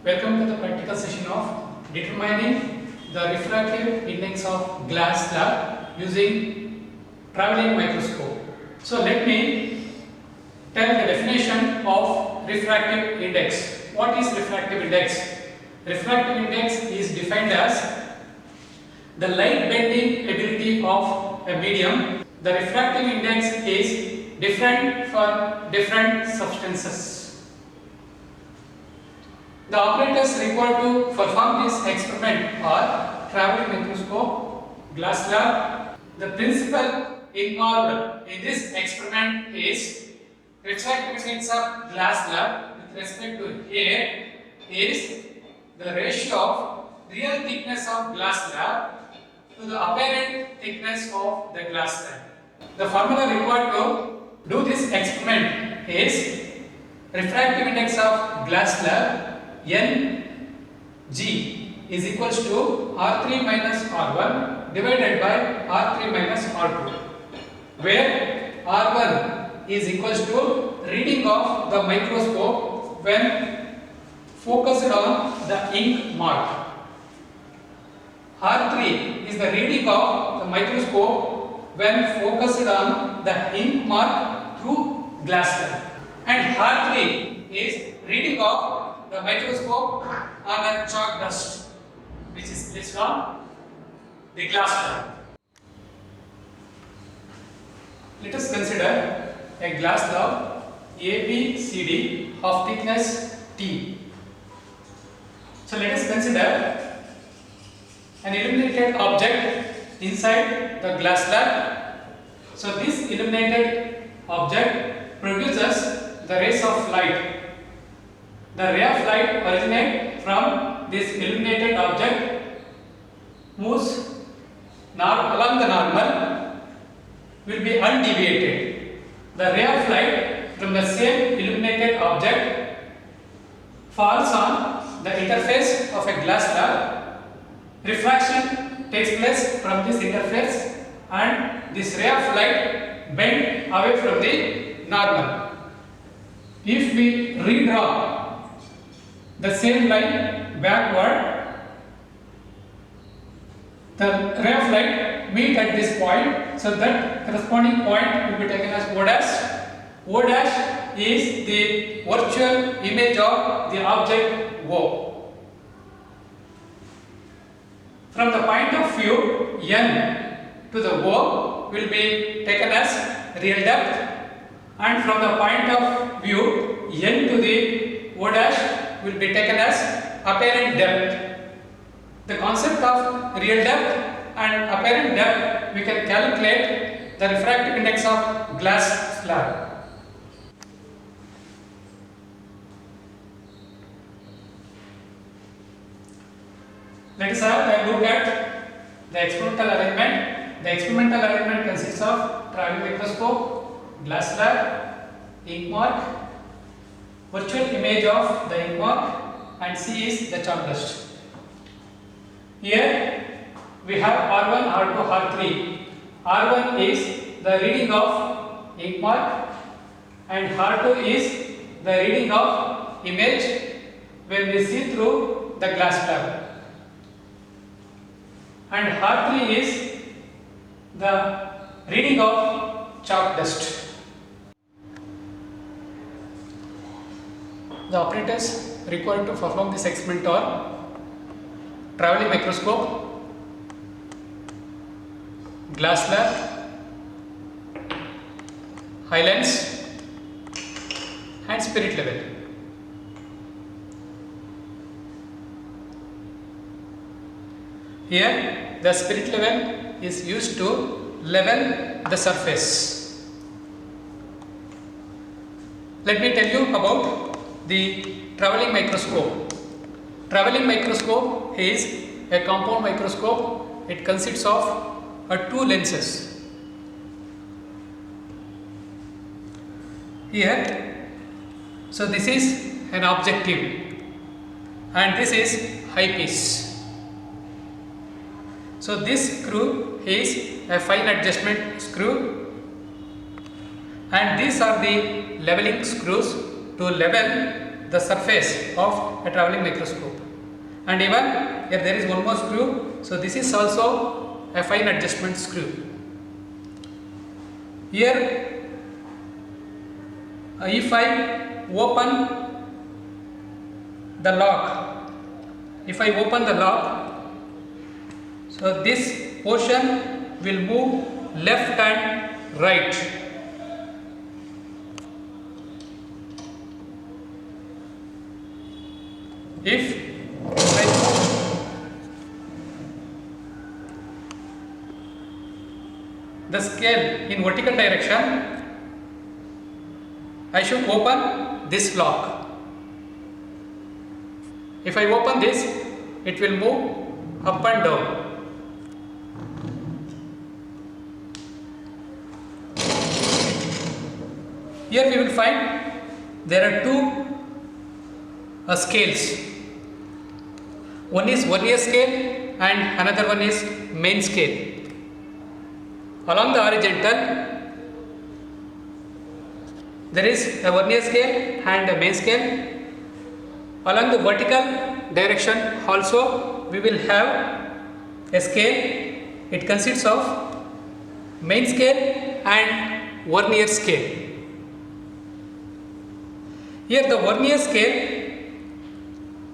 Welcome to the practical session of determining the refractive index of glass slab using travelling microscope. So let me tell the definition of refractive index. What is refractive index? Refractive index is defined as the light bending ability of a medium. The refractive index is different for different substances. The operators required to perform this experiment are travelling microscope, glass slab. The principle involved in this experiment is refractive index of glass slab with respect to air is the ratio of real thickness of glass slab to the apparent thickness of the glass slab. The formula required to do this experiment is refractive index of glass slab Ng is equals to R3 minus R1 divided by R3 minus R2, where R1 is equals to reading of the microscope when focused on the ink mark. R3 is the reading of the microscope when focused on the ink mark through glass slab, and R3 is reading of the microscope on a chalk dust which is placed on the glass slab. Let us consider a glass slab ABCD of thickness T. So let us consider an illuminated object inside the glass slab. So this illuminated object produces the rays of light. The ray of light originates from this illuminated object, moves along the normal, will be undeviated. The ray of light from the same illuminated object falls on the interface of a glass slab. Refraction takes place from this interface and this ray of light bends away from the normal. If we redraw the same line backward, the ray of light meet at this point, so that corresponding point will be taken as O dash. O dash is the virtual image of the object O. From the point of view N to the O will be taken as real depth, and from the point of view N to the O dash will be taken as apparent depth. The concept of real depth and apparent depth, we can calculate the refractive index of glass slab. Let us have a look at the experimental arrangement. The experimental arrangement consists of travelling microscope, glass slab, ink mark, virtual image of the ink mark, and C is the chalk dust. Here we have R1, R2, R3. R1 is the reading of ink mark and R2 is the reading of image when we see through the glass slab, and R3 is the reading of chalk dust. The operators required to perform this experiment are travelling microscope, glass slab, high lens, and spirit level. Here the spirit level is used to level the surface. Let me tell you about the travelling microscope. Travelling microscope is a compound microscope. It consists of two lenses. Here, so this is an objective and this is eyepiece. So this screw is a fine adjustment screw, and these are the leveling screws to level the surface of a travelling microscope. And even here there is one more screw, so this is also a fine adjustment screw. Here if I open the lock, so this portion will move left and right. If I move the scale in vertical direction, I should open this lock. If I open this, it will move up and down. Here we will find there are two scales. One is vernier scale and another one is main scale. Along the horizontal, there is a vernier scale and a main scale. Along the vertical direction also we will have a scale. It consists of main scale and vernier scale. Here the vernier scale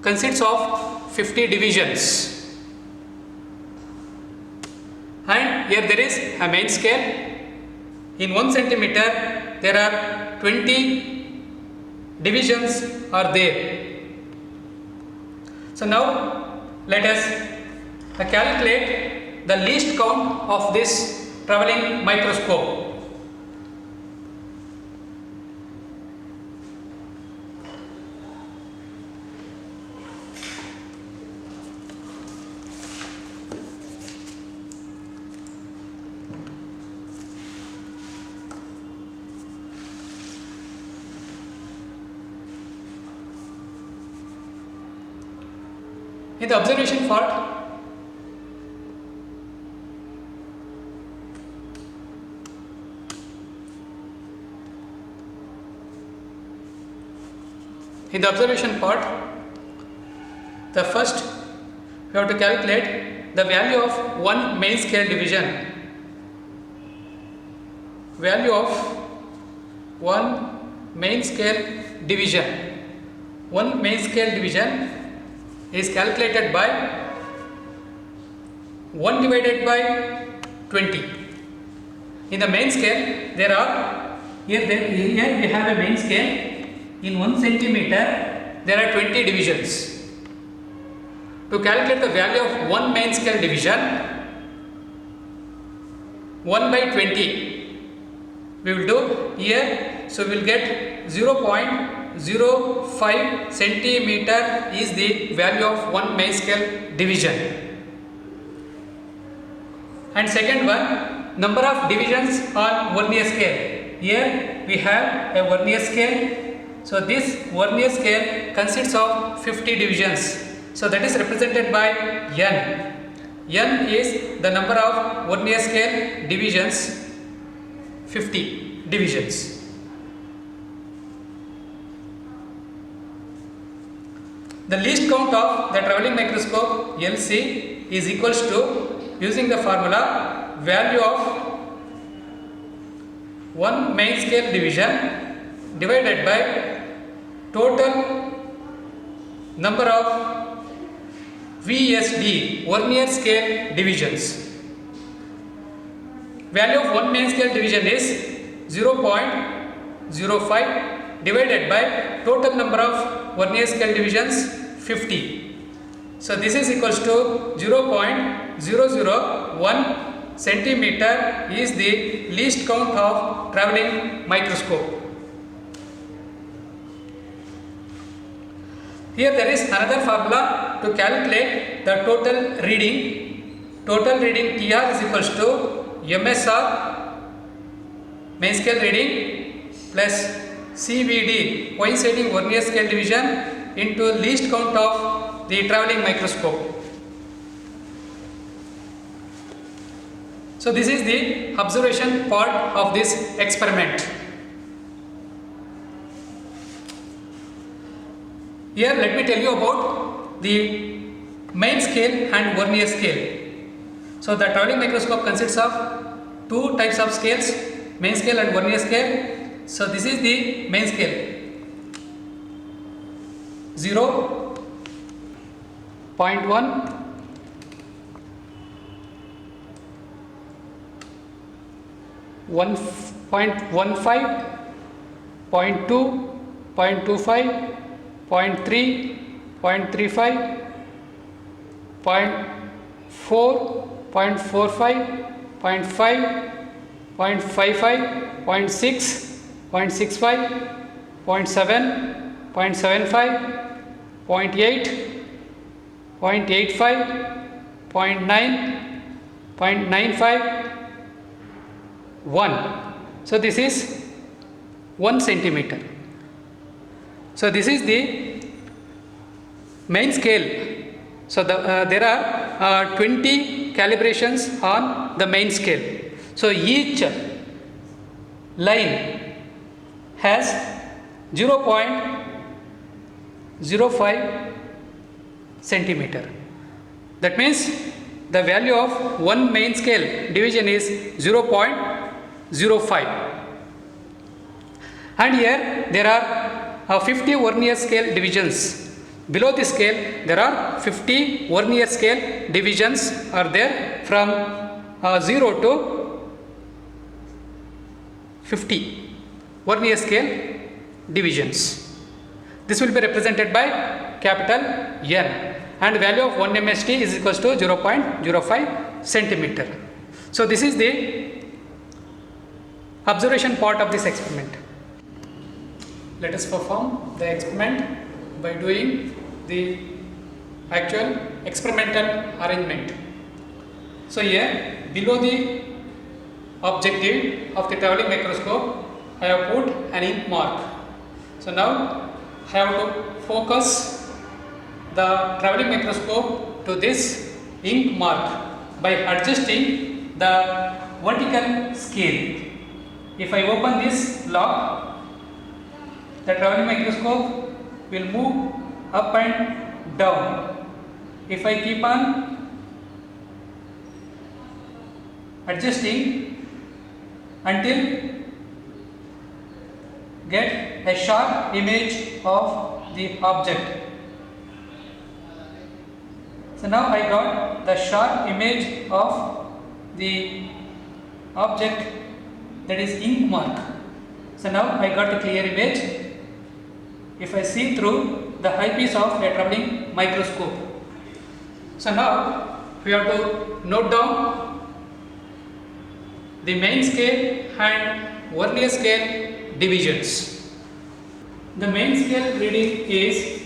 consists of 50 divisions, and here there is a main scale. In 1 centimeter there are 20 divisions are there. So now let us calculate the least count of this travelling microscope. In the observation part, the first we have to calculate the value of one main scale division. Value of one main scale division. One main scale division is calculated by 1 divided by 20. In the main scale, there are here we have a main scale. In 1 centimeter, there are 20 divisions. To calculate the value of one main scale division, 1 by 20 we will do here. So we will get 0.05 centimeter is the value of one main scale division. And second one, number of divisions on vernier scale. Here we have a vernier scale. So this vernier scale consists of 50 divisions. So that is represented by N. N is the number of vernier scale divisions, 50 divisions. The least count of the travelling microscope LC is equals to, using the formula, value of one main scale division divided by total number of VSD, vernier scale divisions. Value of one main scale division is 0.05 divided by total number of vernier scale divisions, 50. So this is equals to 0.001 centimeter is the least count of travelling microscope. Here there is another formula to calculate the total reading. Total reading TR is equals to MSR, main scale reading, plus CVD, coinciding vernier scale division, into least count of the travelling microscope. So this is the observation part of this experiment. Here let me tell you about the main scale and vernier scale. So the travelling microscope consists of two types of scales, main scale and vernier scale. So this is the main scale, 0, 0.1, 1.15, 0.2, 0.25, 0.3, 0.35, 0.4, 0.45, 0.5, 0.55, 0.6, 0.65, 0.7, 0.75, 0.8, 0.85, 0.9, 0.95, 1. So this is 1 centimeter. So this is the main scale. So there are 20 calibrations on the main scale. So each line has 0.05 centimeter. That means the value of one main scale division is 0.05. And here there are 50 vernier scale divisions. Below the scale there are 50 vernier scale divisions are there from 0 to 50 vernier scale divisions. This will be represented by capital N, and value of 1 MSD is equals to 0.05 centimeter. So this is the observation part of this experiment. Let us perform the experiment by doing the actual experimental arrangement. So here below the objective of the travelling microscope I have put an ink mark. So now I have to focus the travelling microscope to this ink mark by adjusting the vertical scale. If I open this lock, the travelling microscope will move up and down. If I keep on adjusting until get a sharp image of the object. So now I got the sharp image of the object, that is ink mark. So now I got a clear image if I see through the eyepiece of a travelling microscope. So now we have to note down the main scale and vernier scale divisions. The main scale reading is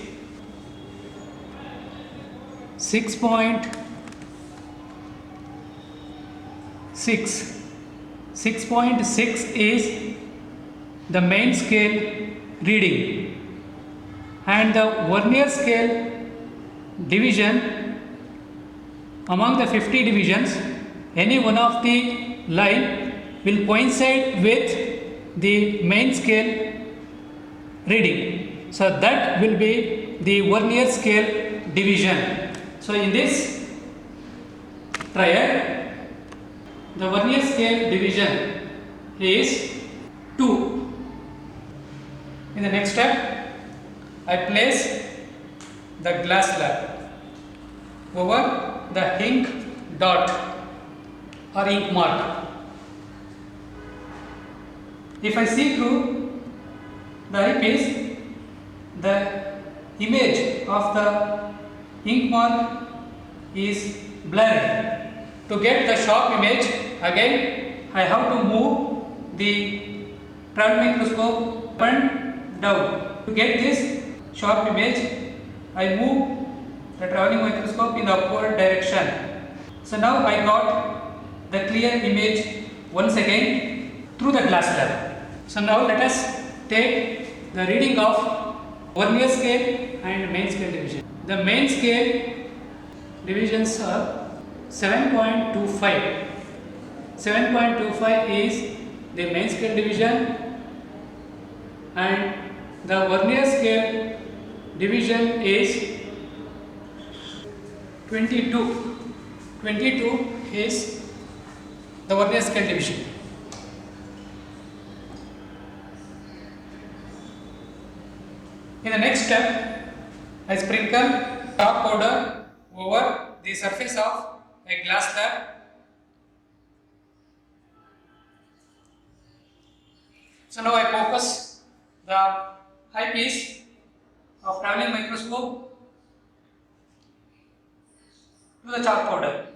6.6. 6.6 is the main scale reading, and the vernier scale division, among the 50 divisions, any one of the line will coincide with the main scale reading. So that will be the vernier scale division. So in this triad, the vernier scale division is 2. In the next step, I place the glass slab over the ink dot or ink mark. If I see through the eyepiece, the image of the ink mark is blurred. To get the sharp image, again I have to move the travelling microscope up and down. To get this sharp image, I move the travelling microscope in the upward direction. So now I got the clear image once again through the glass slab. So now let us take the reading of vernier scale and main scale division. The main scale divisions are 7.25. 7.25 is the main scale division, and the vernier scale division is 22. 22 is the vernier scale division. In the next step, I sprinkle chalk powder over the surface of a glass slab. So now I focus the eyepiece of traveling microscope to the chalk powder.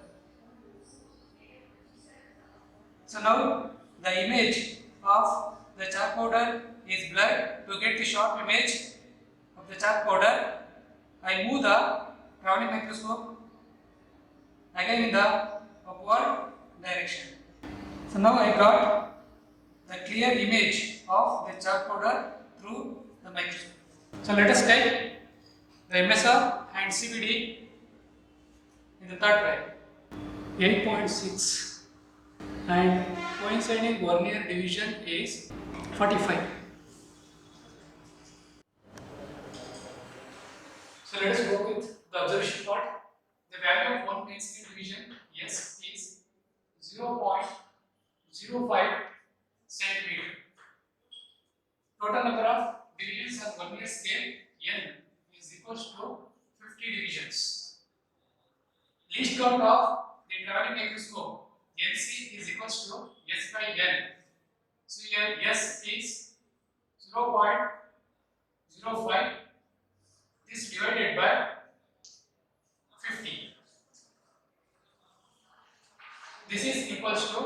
So now the image of the chalk powder is blurred. To get the sharp image of the chalk powder, I move the traveling microscope again in the upward direction. So now I got the clear image of the chalk powder through the microscope. So let us take the MSR and CVD in the third trial. 8.6 and coinciding vernier division is 45. So let us go with the observation part. The value of one main scale division S is 0.05 centimeter. Total number of divisions on vernier scale N is equals to 50 divisions. Least count of the traveling microscope LC is equals to S by N. So here S is 0.05. This divided by 50. This is equals to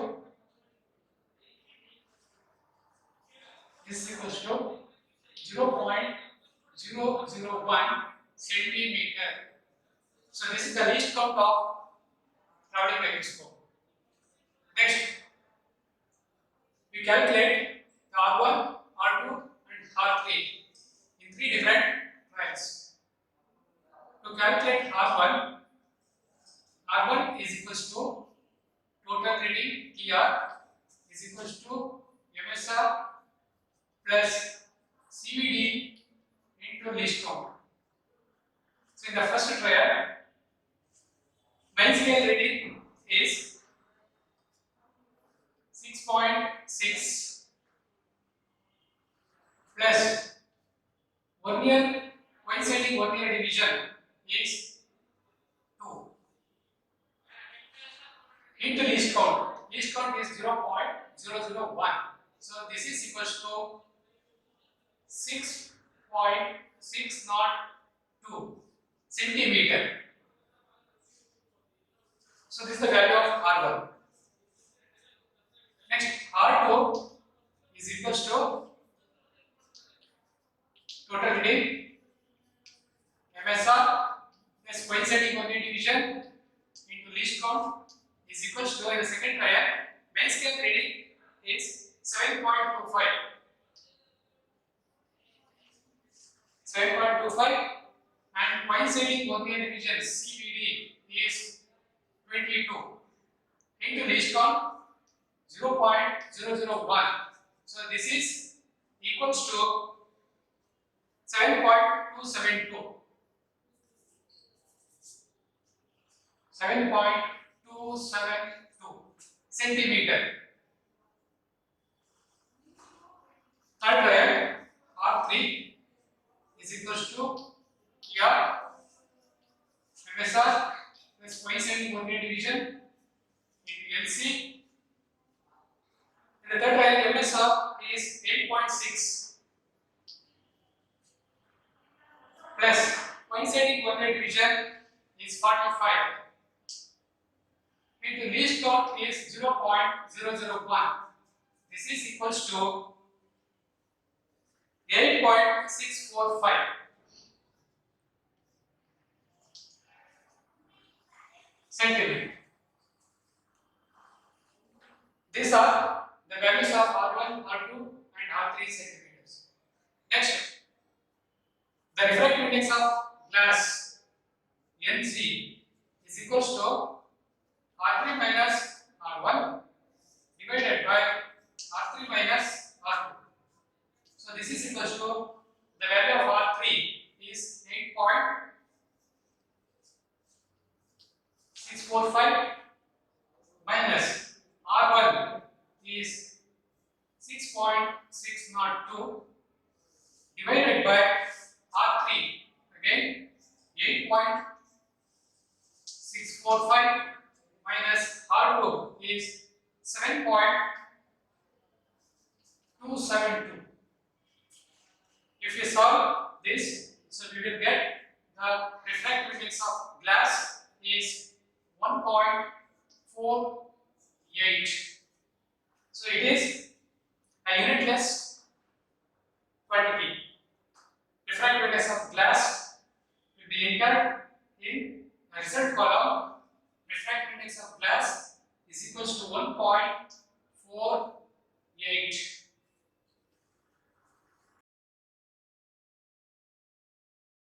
0.001 centimeter. So this is the least count of traveling microscope. Next, we calculate the R1, R2 and R3 in three different trials. To calculate R1 is equals to total reading TR is equals to MSR plus CVD into least count. So in the first trial, main scale reading is 6.6 plus coinciding vernier division is 2 into least count. Least count is 0.001. So this is equals to 6.602 centimeter. So this is the value of R1. Next, R2 is equals to total reading MSR plus coinciding vernier division into least count is equals to, in the second trial, main scale reading is 7.25. 7.25 and coinciding vernier division CVD is 22 into least count 0.001. So this is equals to 7.272. 7.272 centimeter. Third trial R3 is equals to here MSR plus coinciding vernier division into LC. In the third trial MSR is 8.6 plus coinciding vernier division is 45 into least count is 0.001. This is equals to 8.645 centimeter. These are the values of R1, R2 and R3 centimeters. Next, the refractive index of glass NC is equals to R3 minus R1 divided by R3 minus R2. So this is equals to the value of R3 is 645 minus R1 is 6.602 divided by R3 again 8.645 minus R2 is 7.272. If you solve this, so we will get the refractive index of glass is 1.48. So it is a unitless quantity. Refractive index of glass will be entered in a result column. Refractive index of glass is equals to 1.48.